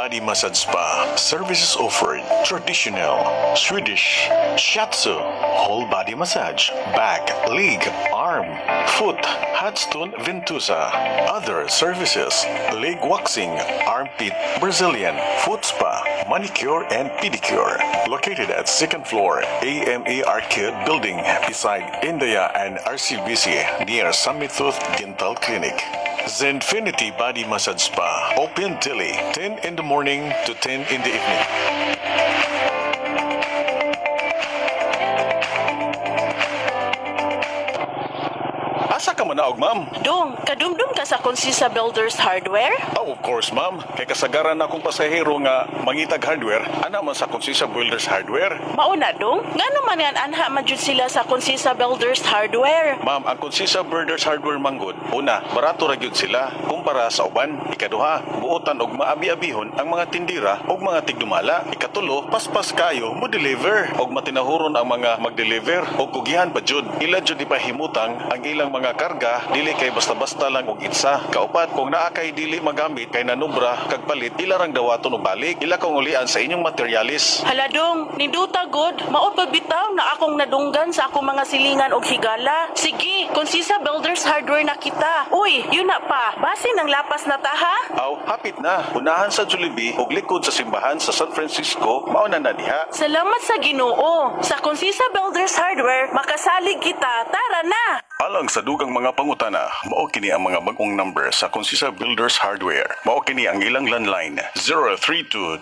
Body Massage Spa. Services offered: traditional, Swedish, shiatsu, whole body massage, back, leg, arm, foot, hot stone ventosa. Other services: leg waxing, armpit, Brazilian, foot spa, manicure and pedicure. Located at second floor, AMA Arcade Building, beside India and RCBC, near Summit Tooth Dental Clinic. Zenfinity Body Massage Spa. Open daily, 10 in the morning to 10 in the evening. Asa ka manaog, ma'am? Dong, kadumdum ka sa Consisa Builders Hardware? Oh, of course, ma'am. Kay kasagaran akong pasahero nga mangitag hardware, ana man sa Consisa Builders Hardware. Mauna dong, ngano man yan anha madyud sila sa Consisa Builders Hardware? Ma'am, ang Consisa Builders Hardware manggod, una, barato ra gyud sila kumpara sa uban. Ikaduha, buotan og maabi-abihon ang mga tindira og mga tigdumala. Ikatulo, paspas kayo mo deliver og matinahuron ang mga mag-deliver og kugihan pa jud. Ila jud ipahimutang ang ilang mga karga dili kay basta-basta lang og itsa. Kaupat, kung naa kay dili magamit kay nanubra kag palit, ilarang dawaton og balik. Ila kong ulian sa inyong materialis. Hala dong, ninduta god, maot pa bitaw na akong nadunggan sa akong mga silingan og higala. Sige, Consisa Builders Hardware na kita. Uy, yun na pa, base ng lapas na ta ha? Aw, hapit na. Unahan sa Jollibee ug likod sa simbahan sa San Francisco, mauna na diha. Salamat sa Ginoo. Sa Consisa Builders Hardware, makasalig kita. Tara na! Alang sa dugang mga pangutana, mao kini ang mga bagong number sa Consisa Builders Hardware. Mao kini ang ilang landline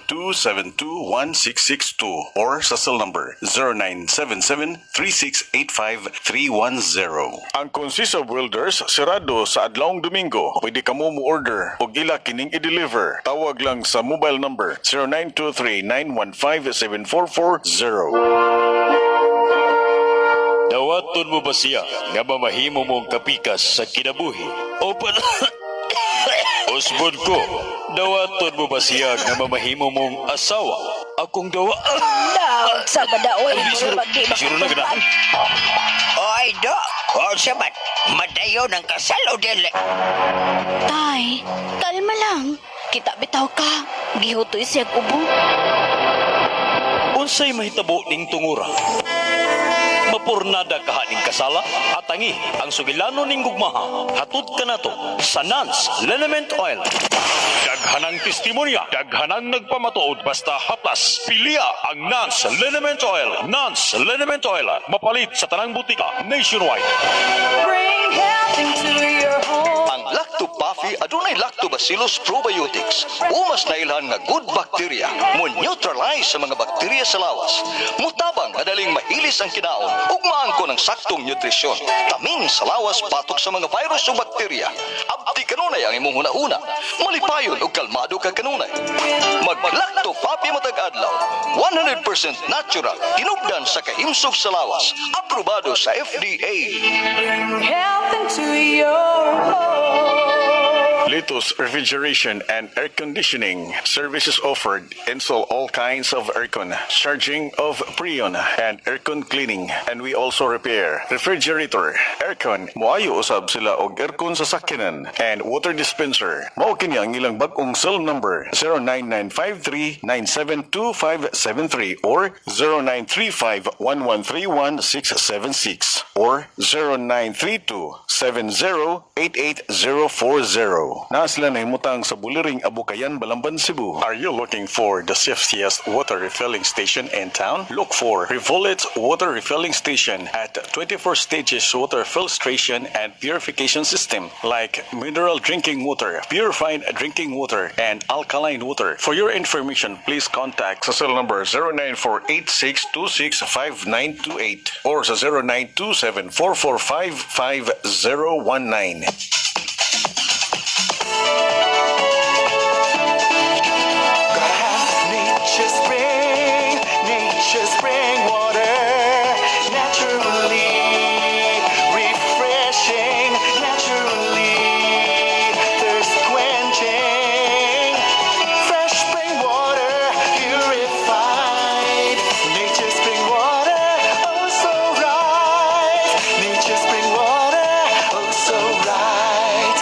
032-272-1662 or sa cell number 0977-3685-310. Ang Consisa Builders sirado sa adlawng Domingo. Pwede ka mo order o ila kining i-deliver. Tawag lang sa mobile number 0923-915-7440. Dawaton mo ba siya nga mamahimo mong kapikas sa kinabuhi? O Usbon ko, dawaton mo ba siya nga mamahimo mong asawa? Akong dawa... Daw, sa badaoy, Siro na ganahan. Oy, do! O sabat, madayo ng kasal o dili? Tay, kalma lang. Kita bitaw ka. Gihutoy siya kubo. Unsay mahitabo ning tungura? Mapurnada kahaning kasala at tangi ang sugilano ning gugmaha. Hatod ka na to sa Nance Liniment Oil. Daghanang testimonya, daghanang nagpamatuod basta haplas. Pilia ang Nance Liniment Oil. Nance Liniment Oil, mapalit sa tanang butika nationwide. Bring health into your home. Ang Lacto-Puffy adunay Lactobacillus probiotics. Umas na ilhan nga good bacteria mo neutralize sa mga bakterya sa lawas. Mutabang adaling mahilis ang kinaon ug maangko ng saktong nutrisyon. Tamin sa lawas patok sa mga virus o bakterya. Abdi kanunay ang imong hunahuna. Malipayon ug kalmado ka kanunay. Mag-Lacto-Puffy matag adlaw. 100% natural, tinubdan sa kahimsog sa lawas. Aprobado sa FDA. Health into your home. Litos Refrigeration and Air Conditioning services offered. Install all kinds of aircon, charging of Freon, and aircon cleaning. And we also repair refrigerator, aircon, moayo usab sila og aircon sa sakyanan, and water dispenser. Mao kini ang ilang bag-ong cell number 09953-972573 or 0935-1131676 or 0932-708840. Na sila nahimutang sa Buliring, Abukayan, Balamban, Cebu. Are you looking for the safest water refilling station in town? Look for Revolet Water Refilling Station at 24 stages water filtration and purification system like mineral drinking water, purified drinking water, and alkaline water. For your information, please contact sa cell number 0948-626-5928 or sa 0927-445-5019. Nature's spring water, naturally refreshing, naturally thirst quenching. Fresh spring water, purified. Nature's spring water, oh so right. Nature's spring water, oh so right.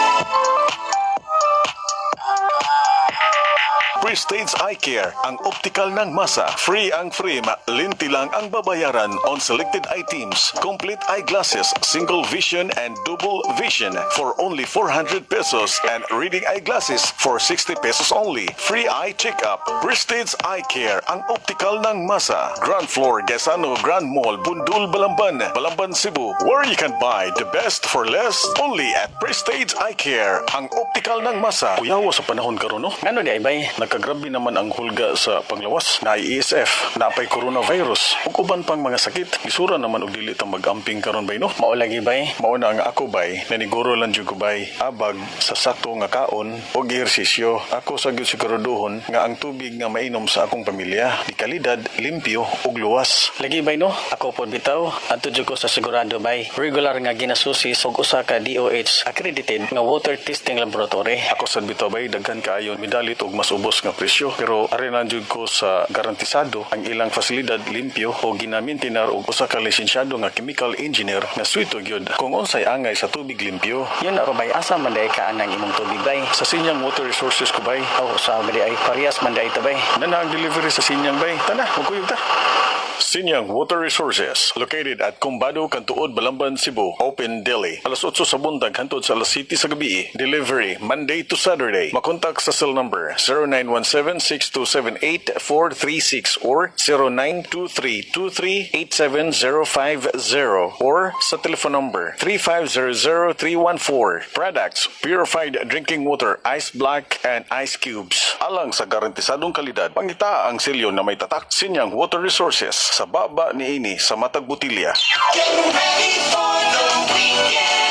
Prestige Eye Care, ang optical ng masa. Free ang frame, linti lang ang babayaran on selected items. Complete eyeglasses, single vision and double vision for only 400 pesos and reading eyeglasses for 60 pesos only. Free eye checkup. Prestige Eye Care, ang optical ng masa. Ground floor, Gesano Grand Mall, Bundul, Balamban, Balamban, Cebu, where you can buy the best for less only at Prestige Eye Care, ang optical ng masa. Kuyawa sa panahon karon no? Ano di ay bay? Nagkagrabe naman ang hulga sa panglawas na ESF, napay coronavirus. Ug uban pang mga sakit, gisura naman og dili ta mag-amping karon bay no? Mao lagi bay, mao na ang ako bay, naniguro lang jud ko bay, abag sa sakto nga kaon og ehersisyo. Ako sa gyud siguraduhon nga ang tubig nga mainom sa akong pamilya di kalidad, limpyo ug luwas. Lagi bay no? Ako pod bitaw, adto jud ko sa sigurado bay. Regular nga ginasusi og usa ka DOH accredited nga water testing laboratory. Ako sad bitaw bay daghan kaayo medalit og mas ubos nga presyo, pero arenan jud ko sa garantisado ang ilang fasilidad limpyo o ginamentinar og usa ka lisensyado nga chemical engineer nga suito gyud kung unsay angay sa tubig limpyo. Yun ako bay, asa man day ka anang imong tubig bay? Sa Sinyang Water Resources ko bay. Sa gali ay parehas man day ta bay. Nana ang delivery sa Sinyang bay. Tana, magkuyog ta. Sinyang Water Resources, located at Cumbado, Cantuod, Balamban, Cebu. Open daily. Alas 8 sa buntag hangtod sa alas 7 sa gabi. Delivery Monday to Saturday. Makontak sa cell number 0917-6278-436 or 0923-2387-050 or sa telephone number 3500-314. Products, purified drinking water, ice block, and ice cubes. Alang sa garantisadong kalidad, pangita ang selyo na may tatak. Sinyang Water Resources sa baba ni ini sa matag butilya. Get ready for the weekend.